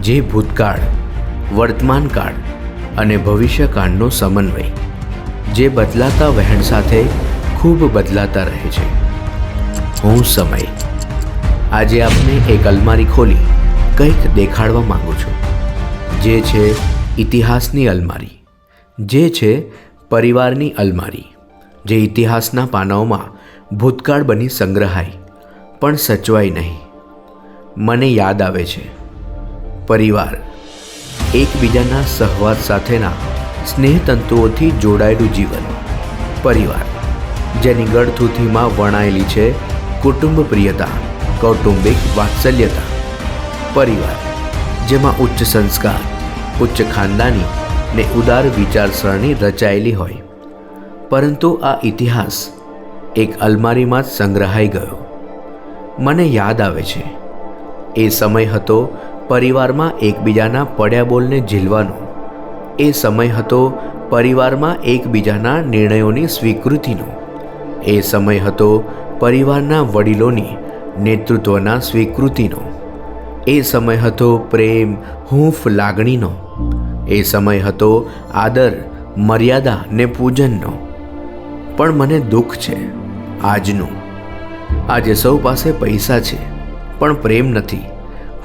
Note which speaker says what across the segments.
Speaker 1: જે ભૂતકાળ, વર્તમાનકાળ અને ભવિષ્યકાળનો સમન્વય, જે બદલાતા વહેણ સાથે ખૂબ બદલાતા રહે છે. હું સમય. આજે આપને એક અલમારી ખોલી કંઈક દેખાડવા માંગુ છું, જે છે ઇતિહાસની અલમારી, જે છે પરિવારની અલમારી, જે ઇતિહાસના પાનાઓમાં ભૂતકાળ બની સંગ્રહાય પણ સચવાય નહીં. મને યાદ આવે છે પરિવાર, એકબીજાના સહવાસ સાથેના સ્નેહતંતુઓથી જોડાયેલું જીવન. પરિવાર જેની ગળથૂથીમાં વણાયેલી છે કુટુંબ પ્રિયતા, કૌટુંબિક વાત્સલ્યતા. પરિવાર જેમાં ઉચ્ચ સંસ્કાર, ઉચ્ચ ખાનદાની ને ઉદાર વિચારસરણી રચાયેલી હોય. પરંતુ આ ઇતિહાસ એક અલમારીમાં જ સંગ્રહાઈ ગયો. મને યાદ આવે છે એ સમય હતો પરિવારમાં એકબીજાના પડ્યા બોલને ઝીલવાનો. એ સમય હતો પરિવારમાં એકબીજાના નિર્ણયોની સ્વીકૃતિનો. એ સમય હતો પરિવારના વડીલોની નેતૃત્વના સ્વીકૃતિનો. એ સમય હતો પ્રેમ, હૂંફ, લાગણીનો. એ સમય હતો આદર, મર્યાદા ને પૂજનનો. પણ મને દુઃખ છે આજનું. આજે સૌ પાસે પૈસા છે પણ પ્રેમ નથી,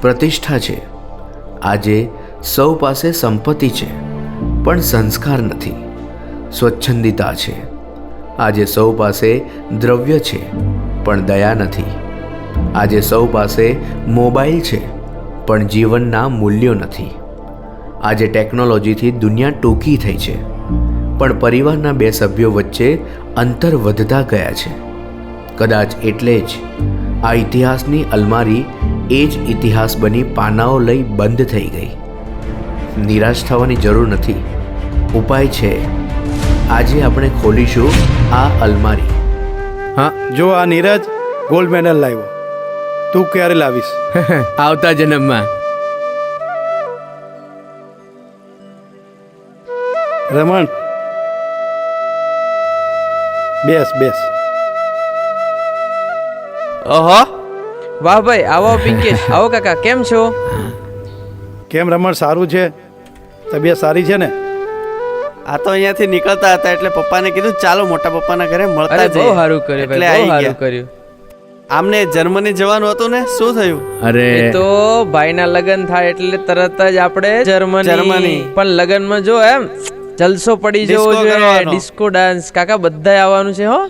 Speaker 1: પ્રતિષ્ઠા છે. આજે સૌ પાસે સંપત્તિ છે પણ સંસ્કાર નથી, સ્વચ્છંદિતા છે. આજે સૌ પાસે દ્રવ્ય છે પણ દયા નથી. આજે સૌ પાસે મોબાઈલ છે પણ જીવનના મૂલ્યો નથી. આજે ટેકનોલોજીથી દુનિયા ટૂંકી થઈ છે પણ પરિવારના બે સભ્યો વચ્ચે અંતર વધતા ગયા છે. કદાચ એટલે જ આ ઇતિહાસની અલમારી એ જ ઇતિહાસ બની પાનાઓ લઈ બંધ થઈ ગઈ. નિરાશ થવાની જરૂર નથી, ઉપાય છે. આજે આપણે ખોલીશું આ અલમારી.
Speaker 2: હા, જો આ નીરજ ગોલ્ડ મેડલ લાવ્યો. તું ક્યારે લાવીશ?
Speaker 1: આવતા જન્મમાં.
Speaker 2: રમણ, બેસ બેસ.
Speaker 3: ઓહો, વાહ ભાઈ, આવો પિંકેશ, આવો કાકા, કેમ છો?
Speaker 2: કેમ રમણ, સારું છે? તબિયત સારી છે ને?
Speaker 4: આ તો અહીંયાથી નીકળતા હતા એટલે પપ્પાને કીધું ચાલો મોટા પપ્પાના ઘરે મળતા
Speaker 3: અરે બહુ
Speaker 4: જઈએ.
Speaker 3: સારું કર્યું
Speaker 4: એટલે
Speaker 3: ભાઈ, બહુ
Speaker 4: આવી
Speaker 3: સારું
Speaker 4: ગયા.
Speaker 3: કર્યું.
Speaker 4: આમને જર્મની જવાનું હતું ને, શું થયું?
Speaker 1: અરે
Speaker 3: એ તો ભાઈના લગન થાય એટલે તરત જ આપણે જર્મની.
Speaker 4: જર્મની.
Speaker 3: પણ લગનમાં જો એમ જલસો પડી જવો
Speaker 4: ડિસ્કો
Speaker 3: જોઈએ,
Speaker 4: કરવાનો.
Speaker 3: Disco dance. કાકા બધાય આવવાનું છે હો.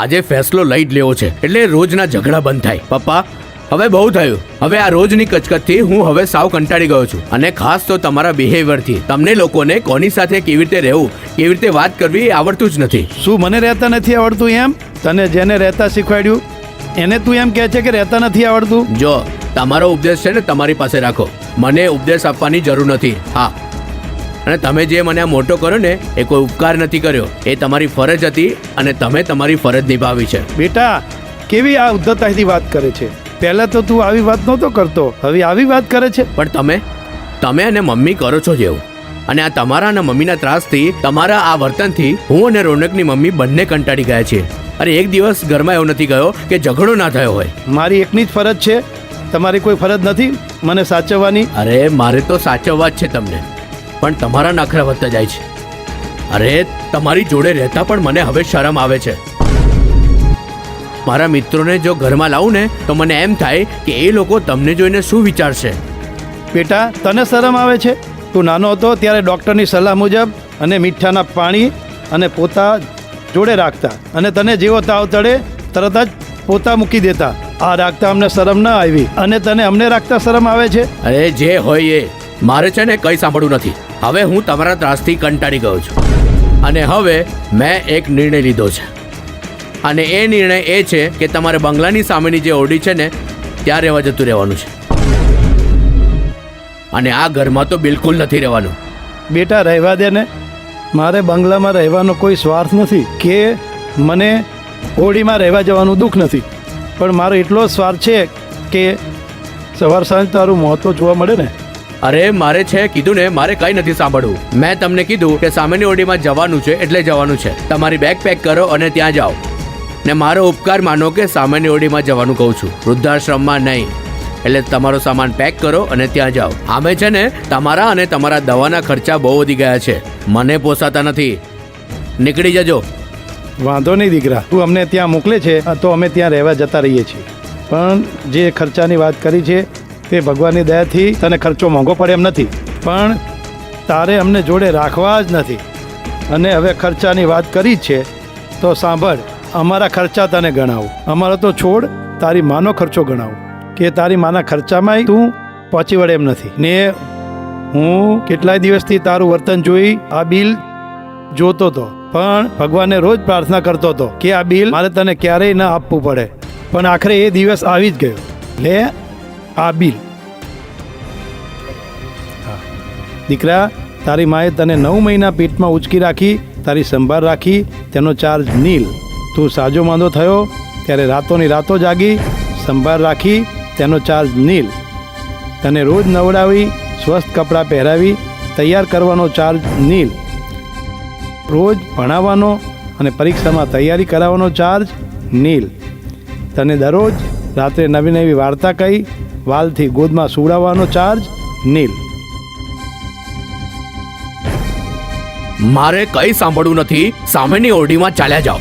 Speaker 5: આજે ફેસલો લઈ જ લેવો છે એટલે રોજના ઝઘડા બંધ થાય. પપ્પા, હવે બહુ થયું. હવે આ રોજની કચકચથી હું હવે સાવ કંટાળી ગયો છું. અને ખાસ તો તમારા બિહેવિયરથી. તમને લોકોને કોની સાથે કેવી રીતે રહેવું, કેવી રીતે વાત કરવી એ આવડતું જ નથી.
Speaker 2: શું મને રહેતા નથી આવડતું એમ? તને જેને રહેતા શીખવાડ્યું એને તું એમ કહે છે કે રહેતા નથી આવડતું?
Speaker 5: જો તમારો ઉપદેશ છે ને તમારી પાસે રાખો, મને ઉપદેશ આપવાની જરૂર નથી. હા, અને તમે જે મને આ મોટો કર્યો ને એ કોઈ ઉપકાર નથી કર્યો, એ તમારી ફરજ હતી અને તમે તમારી ફરજ નિભાવી છે.
Speaker 2: બેટા, કેવી આ ઉદ્ધતાથી વાત કરે છે? પહેલા તો તું આવી વાત નહોતો કરતો, હવે આવી વાત કરે છે.
Speaker 5: પણ તમે અને મમ્મી કરો છો જેવું. અને આ તમારા અને મમ્મીના ત્રાસથી, તમારા આ વર્તનથી હું અને રોનકની મમ્મી બંને કંટાળી ગયા છીએ. અરે એક દિવસ ઘરમાં એવો નથી ગયો કે ઝઘડો ના થયો હોય. મારી
Speaker 2: એકની જ ફરજ છે, તમારી કોઈ ફરજ નથી મને સાચવવાની?
Speaker 5: અરે મારે તો સાચવવા જ છે તમને, પણ તમારા નખરા વધતા જાય છે. અરે તમારી જોડે રહેતા પણ મને હવે શરમ આવે છે. મારા મિત્રોને જો ઘરમાં લાવું ને તો મને એમ થાય કે એ લોકો તમને જોઈને શું વિચારશે.
Speaker 2: બેટા, તને શરમ આવે છે? તું નાનો હતો ત્યારે ડૉક્ટરની સલાહ મુજબ અને મીઠાના પાણી અને પોતા જોડે રાખતા, અને તને જેવો તાવ ચડે તરત જ પોતા મૂકી દેતા. આ રાખતા અમને શરમ ન આવી અને તને અમને રાખતા શરમ આવે છે?
Speaker 5: અરે જે હોય એ, મારે છે ને કંઈ સાંભળવું નથી. હવે હું તમારા ત્રાસથી કંટાળી ગયો છું અને હવે મેં એક નિર્ણય લીધો છે. અને એ નિર્ણય એ છે કે તમારે બંગલાની સામેની જે ઓરડી છે ને ત્યાં રહેવા જતું રહેવાનું છે. અને આ ઘરમાં તો બિલકુલ નથી રહેવાનું.
Speaker 2: બેટા, રહેવા દે ને. મારે બંગલામાં રહેવાનો કોઈ સ્વાર્થ નથી કે મને ઓરડીમાં રહેવા જવાનું દુઃખ નથી, પણ મારો એટલો સ્વાર્થ છે કે સવાર સાંજ તારું મોં તો જોવા મળે ને.
Speaker 5: અરે મારે છે કીધું ને, મારે કઈ નથી સાંભળવું. મેં તમને કીધું કે સામેની ઓડીમાં જવાનું છે એટલે જવાનું છે. તમારી બેગ પેક કરો અને ત્યાં જાઓ. ને મારો ઉપકાર માનો કે સામેની ઓડીમાં જવાનું કહું છું, વૃદ્ધાશ્રમમાં નહીં. એટલે તમારો સામાન પેક કરો અને ત્યાં જાઓ. આમે છે ને તમારા અને તમારા દવાના ખર્ચા બહુ વધી ગયા છે, મને પોસાતા નથી. નીકળી જજો.
Speaker 2: વાંધો નહીં દીકરા, તું અમને ત્યાં મોકલે છે તો અમે ત્યાં રહેવા જતા રહીએ છીએ. પણ જે ખર્ચાની વાત કરી છે તે ભગવાનની દયાથી તને ખર્ચો મોંઘો પડે એમ નથી, પણ તારે અમને જોડે રાખવા જ નથી. અને હવે ખર્ચાની વાત કરી જ છે તો સાંભળ, અમારા ખર્ચા તને ગણાવું. અમારો તો છોડ, તારી માનો ખર્ચો ગણાવું કે તારી માના ખર્ચામાં તું પહોંચી વળે એમ નથી. ને હું કેટલાય દિવસથી તારું વર્તન જોઈ આ બિલ જોતો હતો, પણ ભગવાનને રોજ પ્રાર્થના કરતો હતો કે આ બિલ મારે તને ક્યારેય ન આપવું પડે. પણ આખરે એ દિવસ આવી જ ગયો. લે આ બિલ. દીકરા, તારી માએ તને 9 મહિના પેટમાં ઉચકી રાખી, તારી સંભાળ રાખી, તેનો ચાર્જ નીલ. તું સાજો માંદો થયો ત્યારે રાતોની રાતો જાગી, સંભાળ રાખી, તેનો ચાર્જ નીલ. તને રોજ નવડાવી, સ્વસ્થ કપડાં પહેરાવી, તૈયાર કરવાનો ચાર્જ નીલ. રોજ ભણાવવાનો અને પરીક્ષામાં તૈયારી કરાવવાનો ચાર્જ નીલ. તને દરરોજ રાત્રે નવી નવી વાર્તા કહી વાલથી ગોદમાં સુવડાવવાનો ચાર્જ નીલ.
Speaker 5: મારે કઈ સાંભળવું નથી, સામેની ઓરડીમાં ચાલ્યા જાઓ.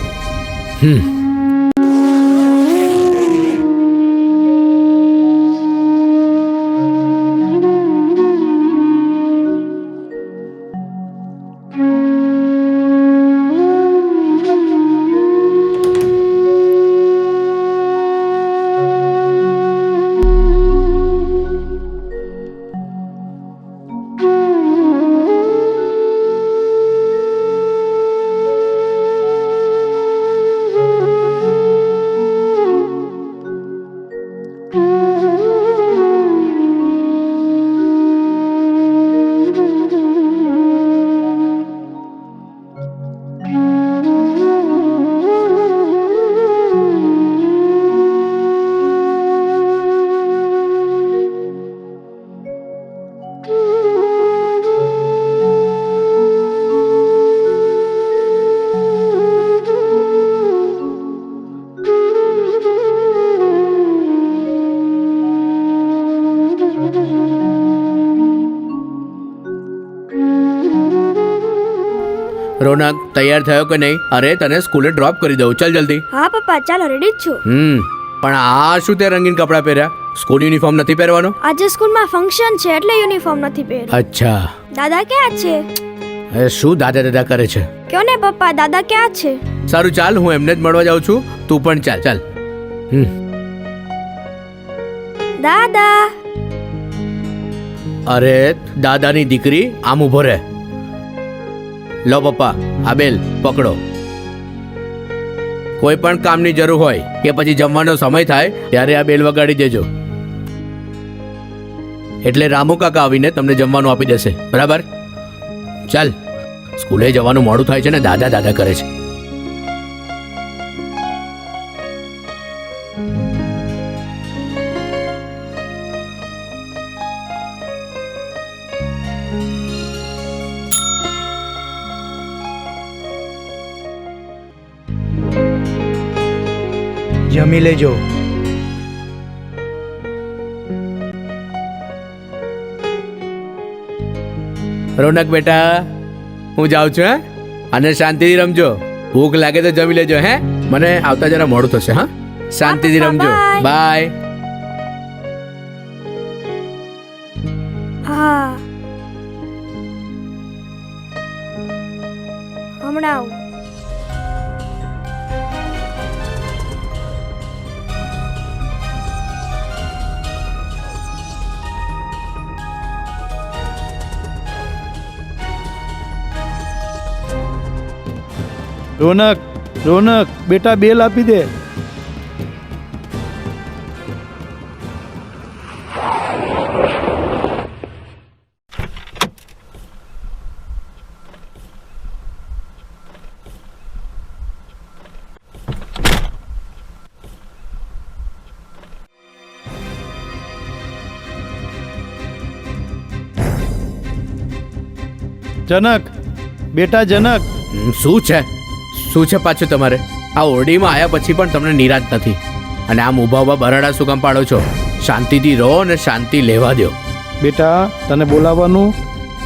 Speaker 5: રોનક, તૈયાર થયો કે નહીં? અરે તને સ્કૂલે ડ્રોપ કરી દઉં, ચાલ જલ્દી.
Speaker 6: હા પપ્પા, ચાલો રેડી જ છું.
Speaker 5: પણ આ શું તે રંગીન કપડાં પહેર્યા? સ્કૂલ યુનિફોર્મ નથી પહેરવાનો?
Speaker 6: આજે સ્કૂલમાં ફંક્શન છે એટલે યુનિફોર્મ નથી પહેર્યો.
Speaker 5: અચ્છા.
Speaker 6: દાદા ક્યાં છે?
Speaker 5: એ શું દાદા દાદા કરે છે?
Speaker 6: કયો ને પપ્પા, દાદા ક્યાં છે?
Speaker 5: સારું ચાલ, હું એમને જ મળવા જાઉં છું, તું પણ ચાલ. ચાલ.
Speaker 6: દાદા.
Speaker 5: અરે દાદાની દીકરી, આમ ઊભો રહે. લો પપ્પા, આ બેલ પકડો. કોઈ પણ કામની જરૂર હોય કે પછી જમવાનો સમય થાય ત્યારે આ બેલ વગાડી દેજો, એટલે રામુ કાકા આવીને તમને જમવાનું આપી દેશે. બરાબર? ચાલ, સ્કૂલે જવાનું મોડું થાય છે ને દાદા દાદા કરે છે.
Speaker 7: જમી લેજો.
Speaker 5: રોનક બેટા, હું જાઉં છું. હે, અને શાંતિથી રમજો. ભૂખ લાગે તો જમી લેજો. હે, મને આવતા જરા મોડું થશે. હા, શાંતિથી રમજો. બાય.
Speaker 6: હા, હમણાં આવું.
Speaker 2: રોનક, રોનક બેટા, બેલ આપી દે. જનક, બેટા જનક,
Speaker 5: શું છે પાછું તમારે? આ ઓરડીમાં આવ્યા પછી પણ તમને નિરાશ નથી અને આમ ઊભા ઊભા બરાડા શું કામ પાડો છો? શાંતિથી રહો અને શાંતિ લેવા દો.
Speaker 2: બેટા તને બોલાવવાનું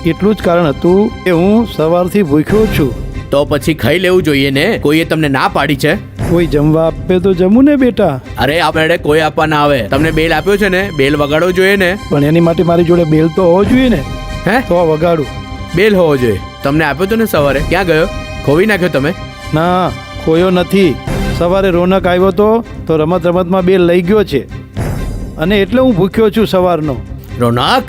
Speaker 2: એટલું જ કારણ હતું કે હું સવારથી ભૂખ્યો છું.
Speaker 5: તો પછી ખાઈ લેવું જોઈએ ને. કોઈએ તમને ના પાડી છે?
Speaker 2: કોઈ જમવા આપે તો જમું ને બેટા.
Speaker 5: અરે આપણે કોઈ આપવા ના આવે. તમને બેલ આપ્યો છે ને, બેલ વગાડવો જોઈએ ને.
Speaker 2: પણ એની માટે મારી જોડે બેલ તો હોવો જોઈએ ને,
Speaker 5: હે?
Speaker 2: તો વગાડું.
Speaker 5: બેલ હોવો જોઈએ. તમને આપ્યો તો ને સવારે. ક્યાં ગયો? ખોવી નાખ્યો તમે?
Speaker 2: ના, ખોયો નથી. સવારે રોનક આવ્યો તો રમત રમતમાં બેલ લઈ ગયો છે અને એટલે હું ભૂખ્યો છું સવારનો.
Speaker 5: રોનક,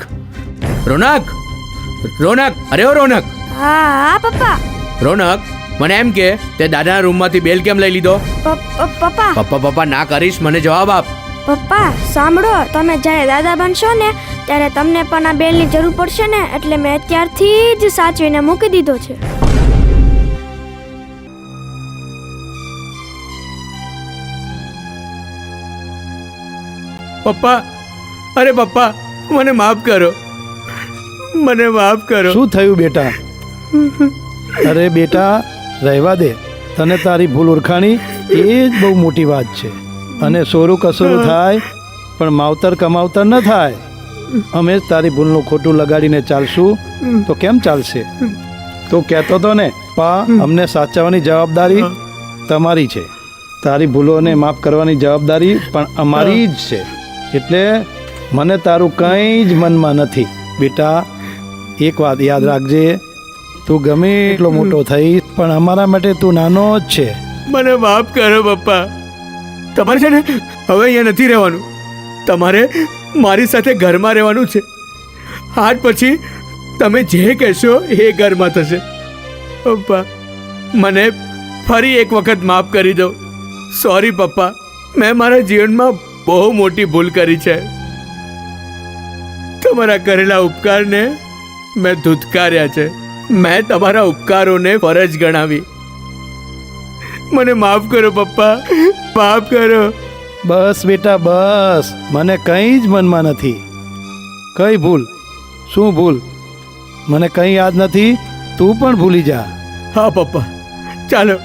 Speaker 5: અરે ઓ રોનક,
Speaker 6: હા હા પપ્પા.
Speaker 5: રોનક, મને એમ કે તે દાદાના રૂમમાંથી બેલ કેમ લઈ લીધો?
Speaker 6: પપ્પા
Speaker 5: પપ્પા ના કરીશ, મને જવાબ આપ.
Speaker 6: પપ્પા સાંભળો, તમે જ્યારે દાદા બનશો ને ત્યારે તમને પણ આ બેલની જરૂર પડશે ને, એટલે મેં અત્યારથી જ સાચવીને મૂકી દીધો છે.
Speaker 5: પપ્પા, અરે પપ્પા, મને માફ કરો, મને માફ કરો.
Speaker 2: શું થયું બેટા? અરે બેટા રહેવા દે. તને તારી ભૂલ ઓળખાણી એ જ બહુ મોટી વાત છે. અને સોરું કસોરું થાય પણ માવતર કમાવતર ન થાય. અમે જ તારી ભૂલનું ખોટું લગાડીને ચાલશું તો કેમ ચાલશે? તો કહેતો તો ને પા, અમને સાચવવાની જવાબદારી તમારી છે. તારી ભૂલોને માફ કરવાની જવાબદારી પણ અમારી જ છે. એટલે મને તારું કંઈ જ મનમાં નથી. બેટા એક વાત યાદ રાખજે, તું ગમે એટલો મોટો થઈ પણ અમારા માટે તું નાનો જ છે.
Speaker 5: મને માફ કરો પપ્પા. તમારે છે ને હવે અહીંયા નથી રહેવાનું. તમારે મારી સાથે ઘરમાં રહેવાનું છે. આજ પછી તમે જે કહેશો એ ઘરમાં થશે. પપ્પા, મને ફરી એક વખત માફ કરી દો. સોરી પપ્પા, મેં મારા જીવનમાં બહુ મોટી ભૂલ કરી છે. તમારા કરેલા ઉપકારને મેં ધૂતકાર્યા છે. મેં તમારા ઉપકારોને ફરજ ગણાવી. મને માફ કરો પપ્પા, માફ કરો.
Speaker 2: બસ બેટા બસ, મને કંઈ જ મનમાં નથી. કઈ ભૂલ? શું ભૂલ? મને કંઈ યાદ નથી. તું પણ ભૂલી જા.
Speaker 5: હા પપ્પા, ચાલો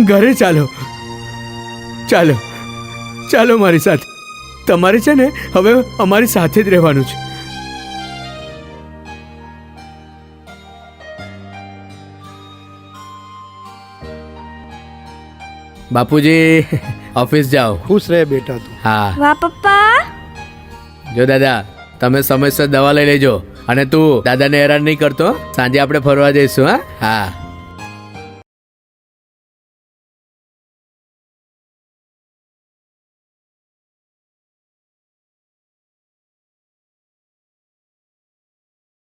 Speaker 5: ઘરે ચાલો. ચાલો મારી સાથે. તમારે છે ને હવે અમારી સાથે જ રહેવાનું છે. બાપુજી, ઓફિસ જાઓ.
Speaker 2: ખુશ રહે બેટા તું.
Speaker 5: હા,
Speaker 6: વાહ પપ્પા.
Speaker 5: જો દાદા, તમે સમયસર દવા લઈ લેજો અને તું દાદાને હેરાન નહીં કરતો. સાંજે આપણે ફરવા જઈશું. હા.